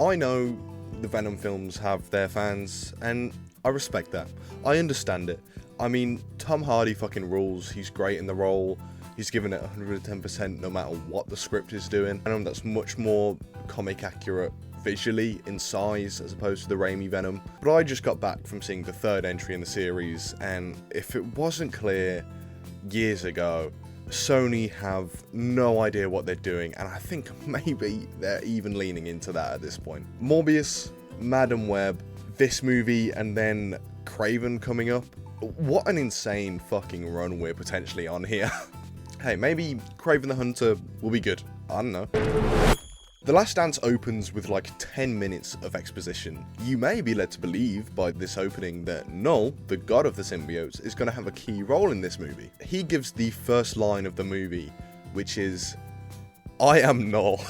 I know the Venom films have their fans, and I respect that. I understand it. I mean, Tom Hardy fucking rules. He's great in the role. He's given it 110% no matter what the script is doing. Venom that's much more comic accurate visually in size as opposed to the Raimi Venom. But I just got back from seeing the third entry in the series, and if it wasn't clear years ago, Sony have no idea what they're doing, and I think maybe they're even leaning into that at this point. Morbius, Madam Web, this movie, and then Kraven coming up. What an insane fucking run we're potentially on here. Hey, maybe Kraven the Hunter will be good. I don't know. The Last Dance opens with like 10 minutes of exposition. You may be led to believe by this opening that Null, the god of the symbiotes, is going to have a key role in this movie. He gives the first line of the movie, which is, "I am Null."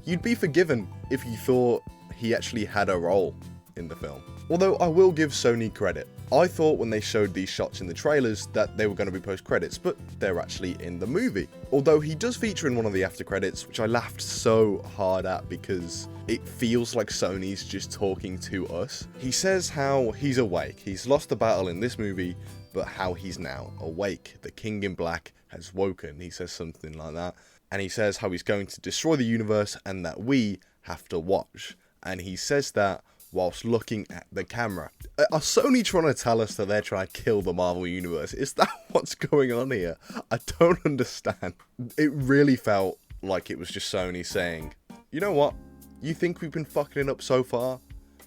You'd be forgiven if you thought he actually had a role in the film. Although I will give Sony credit. I thought when they showed these shots in the trailers that they were going to be post-credits, but they're actually in the movie. Although he does feature in one of the after-credits, which I laughed so hard at because it feels like Sony's just talking to us. He says how he's awake. He's lost the battle in this movie, but how he's now awake. The King in Black has woken. He says something like that. And he says how he's going to destroy the universe and that we have to watch. And he says that whilst looking at the camera. Are Sony trying to tell us that they're trying to kill the Marvel Universe? Is that what's going on here? I don't understand. It really felt like it was just Sony saying, you know what? You think we've been fucking it up so far?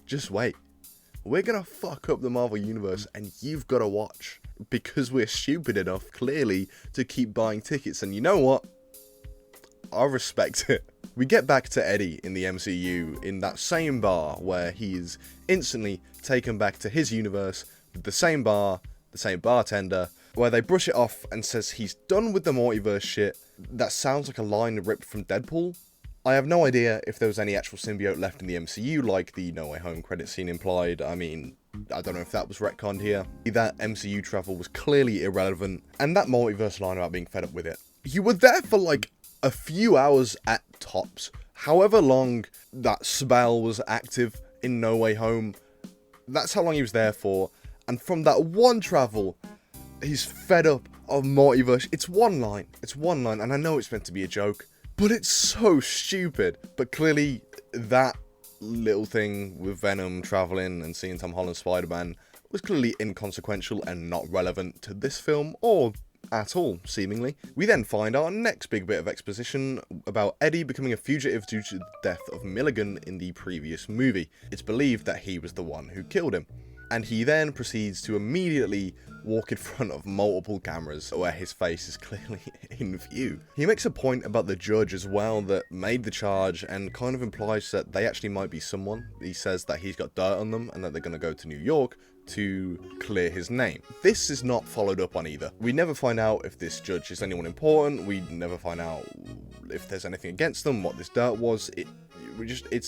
Just wait. We're gonna fuck up the Marvel Universe and you've gotta watch. Because we're stupid enough, clearly, to keep buying tickets. And you know what? I respect it. We get back to Eddie in the MCU in that same bar where he is instantly taken back to his universe with the same bar, the same bartender, where they brush it off and says he's done with the multiverse shit. That sounds like a line ripped from Deadpool. I have no idea if there was any actual symbiote left in the MCU like the No Way Home credit scene implied. I mean, I don't know if that was retconned here. That MCU travel was clearly irrelevant, and that multiverse line about being fed up with it. You were there for like a few hours at tops. However long that spell was active in No Way Home, that's how long he was there for. And from that one travel, he's fed up of multiverse. It's one line, and I know it's meant to be a joke, but it's so stupid. But clearly, that little thing with Venom traveling and seeing Tom Holland's Spider-Man was clearly inconsequential and not relevant to this film, or at all, seemingly. We then find our next big bit of exposition about Eddie becoming a fugitive due to the death of Milligan in the previous movie. It's believed that he was the one who killed him. And he then proceeds to immediately walk in front of multiple cameras where his face is clearly in view. He makes a point about the judge as well that made the charge and kind of implies that they actually might be someone. He says that he's got dirt on them and that they're going to go to New York to clear his name. This is not followed up on either. We never find out if this judge is anyone important. We never find out if there's anything against them, what this dirt was. It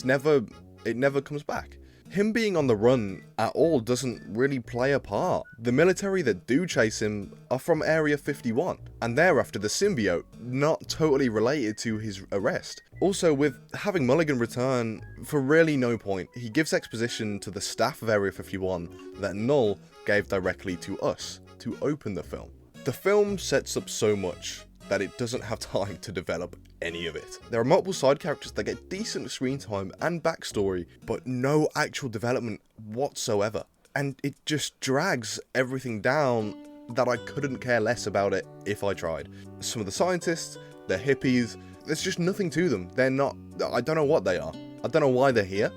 never comes back. Him being on the run at all doesn't really play a part. The military that do chase him are from Area 51, and they're after the symbiote, not totally related to his arrest. Also, with having Mulligan return for really no point, he gives exposition to the staff of Area 51 that Null gave directly to us to open the film. The film sets up so much that it doesn't have time to develop any of it. There are multiple side characters that get decent screen time and backstory, but no actual development whatsoever. And it just drags everything down that I couldn't care less about it if I tried. Some of the scientists, they're hippies, there's just nothing to them. They're not, I don't know what they are. I don't know why they're here,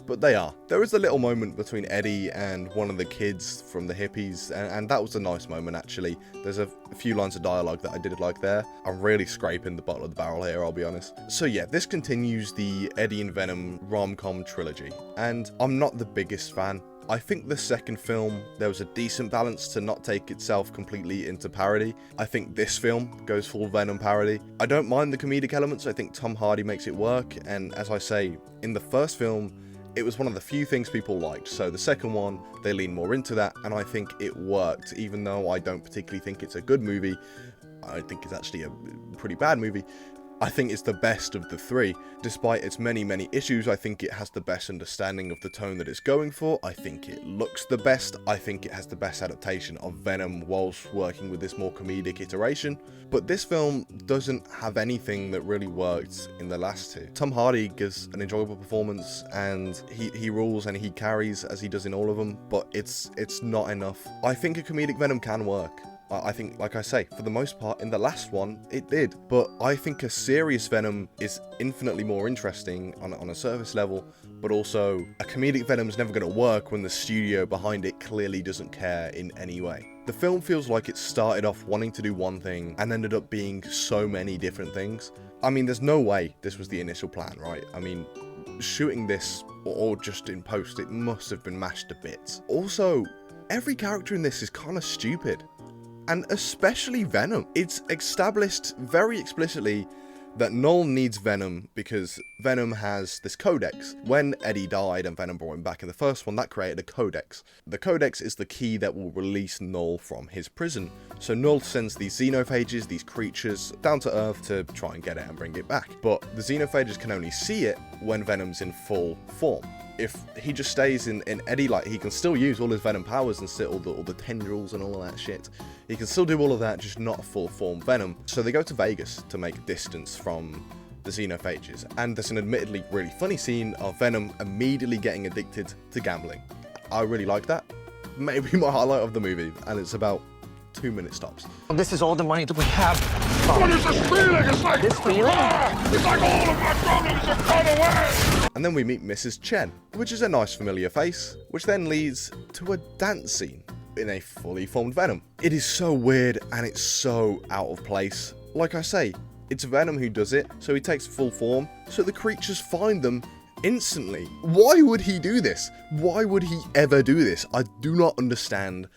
but they are. There is a little moment between Eddie and one of the kids from the hippies, and that was a nice moment actually. There's a few lines of dialogue that I did like there. I'm really scraping the bottom of the barrel here, I'll be honest. So yeah, this continues the Eddie and Venom rom-com trilogy, and I'm not the biggest fan. I think the second film, there was a decent balance to not take itself completely into parody. I think this film goes full Venom parody. I don't mind the comedic elements, I think Tom Hardy makes it work, and as I say, in the first film, it was one of the few things people liked, so the second one, they lean more into that, and I think it worked, even though I don't particularly think it's a good movie. I think it's actually a pretty bad movie. I think it's the best of the three. Despite its many issues, I think it has the best understanding of the tone that it's going for. I think it looks the best. I think it has the best adaptation of Venom whilst working with this more comedic iteration. But this film doesn't have anything that really worked in the last two. Tom Hardy gives an enjoyable performance, and he rules and he carries as he does in all of them, but it's not enough. I think a comedic Venom can work. I think, like I say, for the most part, in the last one, it did. But I think a serious Venom is infinitely more interesting on a surface level, but also a comedic Venom is never going to work when the studio behind it clearly doesn't care in any way. The film feels like it started off wanting to do one thing and ended up being so many different things. I mean, there's no way this was the initial plan, right? I mean, shooting this, or just in post, it must have been mashed to bits. Also, every character in this is kind of stupid. And especially Venom. It's established very explicitly that Null needs Venom because Venom has this codex. When Eddie died and Venom brought him back in the first one, that created a codex. The codex is the key that will release Null from his prison. So Null sends these xenophages, these creatures, down to Earth to try and get it and bring it back. But the xenophages can only see it when Venom's in full form. If he just stays in Eddie, like, he can still use all his Venom powers and all the tendrils and all of that shit. He can still do all of that, just not a full form Venom. So they go to Vegas to make distance from the xenophages. And there's an admittedly really funny scene of Venom immediately getting addicted to gambling. I really like that. Maybe my highlight of the movie, and it's about 2-minute stops. This is all the money that we have. What is this feeling? It's like this feeling? It's like all of my problems have gone away. And then we meet Mrs. Chen, which is a nice familiar face, which then leads to a dance scene in a fully formed Venom. It is so weird and it's so out of place. Like I say, it's Venom who does it, so he takes full form, so the creatures find them instantly. Why would he do this? Why would he ever do this? I do not understand.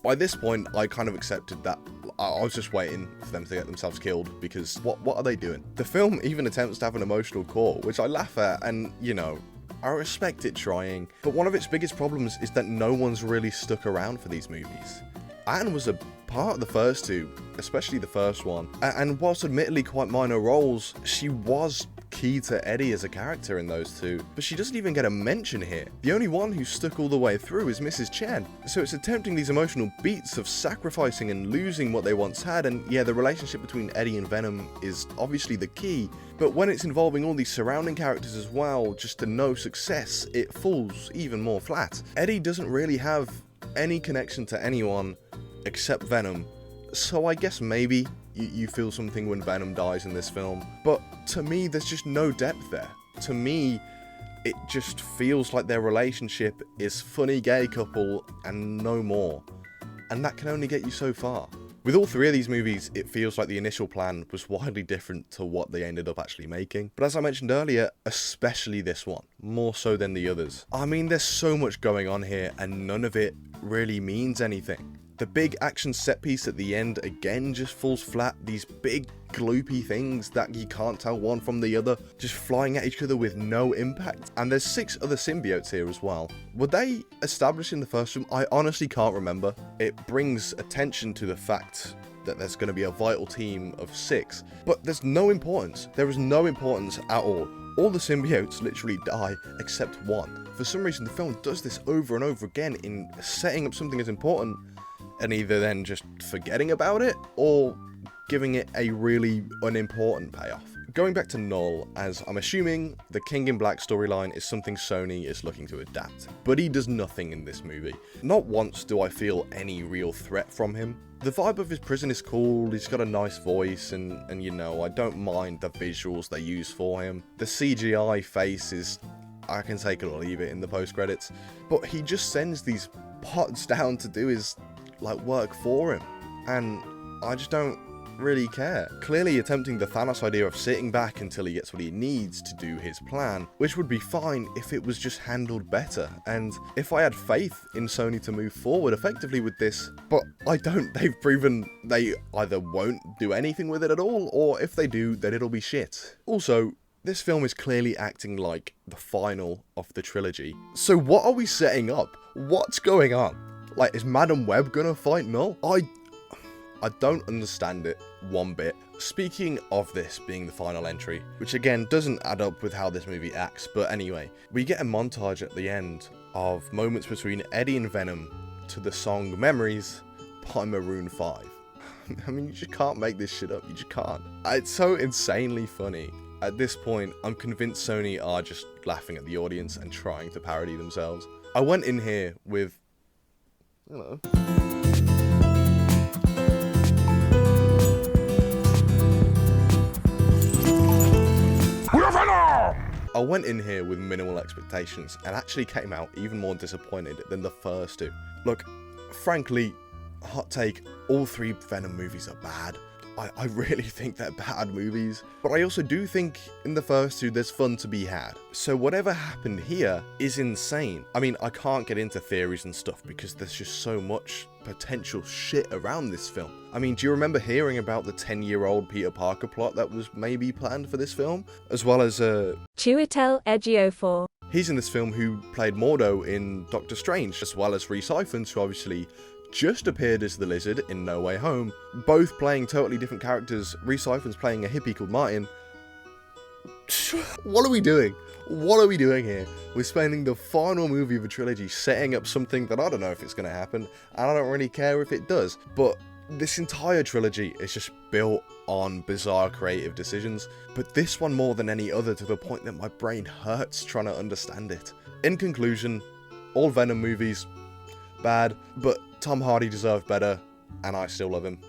By this point, I kind of accepted that. I was just waiting for them to get themselves killed, because what are they doing? The film even attempts to have an emotional core, which I laugh at, and, you know, I respect it trying. But one of its biggest problems is that no one's really stuck around for these movies. Anne was a part of the first two, especially the first one, and whilst admittedly quite minor roles, she was key to Eddie as a character in those two, but she doesn't even get a mention here. The only one who stuck all the way through is Mrs. Chen, so it's attempting these emotional beats of sacrificing and losing what they once had, and yeah, the relationship between Eddie and Venom is obviously the key, but when it's involving all these surrounding characters as well, just to no success, it falls even more flat. Eddie doesn't really have any connection to anyone except Venom, so I guess maybe you feel something when Venom dies in this film, but to me there's just no depth there. To me, it just feels like their relationship is funny gay couple and no more, and that can only get you so far. With all three of these movies, it feels like the initial plan was widely different to what they ended up actually making, but as I mentioned earlier, especially this one, more so than the others. I mean, there's so much going on here and none of it really means anything. The big action set piece at the end again just falls flat. These big gloopy things that you can't tell one from the other, just flying at each other with no impact. And there's 6 other symbiotes here as well. Were they established in the first film? I honestly can't remember. It brings attention to the fact that there's going to be a vital team of 6, but there's no importance. There is no importance at all. All the symbiotes literally die except one. For some reason, the film does this over and over again in setting up something as important and either then just forgetting about it or giving it a really unimportant payoff. Going back to Null, as I'm assuming the King in Black storyline is something Sony is looking to adapt, but he does nothing in this movie. Not once do I feel any real threat from him. The vibe of his prison is cool, he's got a nice voice, and you know, I don't mind the visuals they use for him. The CGI face is, I can take it or leave it in the post-credits, but he just sends these pods down to do his work for him, and I just don't really care. Clearly attempting the Thanos idea of sitting back until he gets what he needs to do his plan, which would be fine if it was just handled better, and if I had faith in Sony to move forward effectively with this, but I don't. They've proven they either won't do anything with it at all, or if they do, then it'll be shit. Also, this film is clearly acting like the final of the trilogy, so what are we setting up? What's going on? Like, is Madam Web gonna fight Null? I don't understand it one bit. Speaking of this being the final entry, which again doesn't add up with how this movie acts, but anyway, we get a montage at the end of moments between Eddie and Venom to the song Memories by Maroon 5. I mean, you just can't make this shit up, you just can't. It's so insanely funny. At this point, I'm convinced Sony are just laughing at the audience and trying to parody themselves. I went in here with, hello. I went in here with minimal expectations and actually came out even more disappointed than the first two. Look, frankly, hot take, all three Venom movies are bad. I really think they're bad movies, but I also do think in the first two there's fun to be had. So whatever happened here is insane. I mean, I can't get into theories and stuff because there's just so much potential shit around this film. I mean, do you remember hearing about the 10-year-old Peter Parker plot that was maybe planned for this film? As well as Chiwetel Ejiofor. He's in this film who played Mordo in Doctor Strange, as well as Rhys Ifans, who obviously just appeared as the Lizard in No Way Home, both playing totally different characters. Rhys Ifans playing a hippie called Martin. What are we doing? What are we doing here? We're spending the final movie of a trilogy setting up something that I don't know if it's going to happen, and I don't really care if it does, but this entire trilogy is just built on bizarre creative decisions, but this one more than any other, to the point that my brain hurts trying to understand it. In conclusion, all Venom movies, bad, but Tom Hardy deserved better, and I still love him.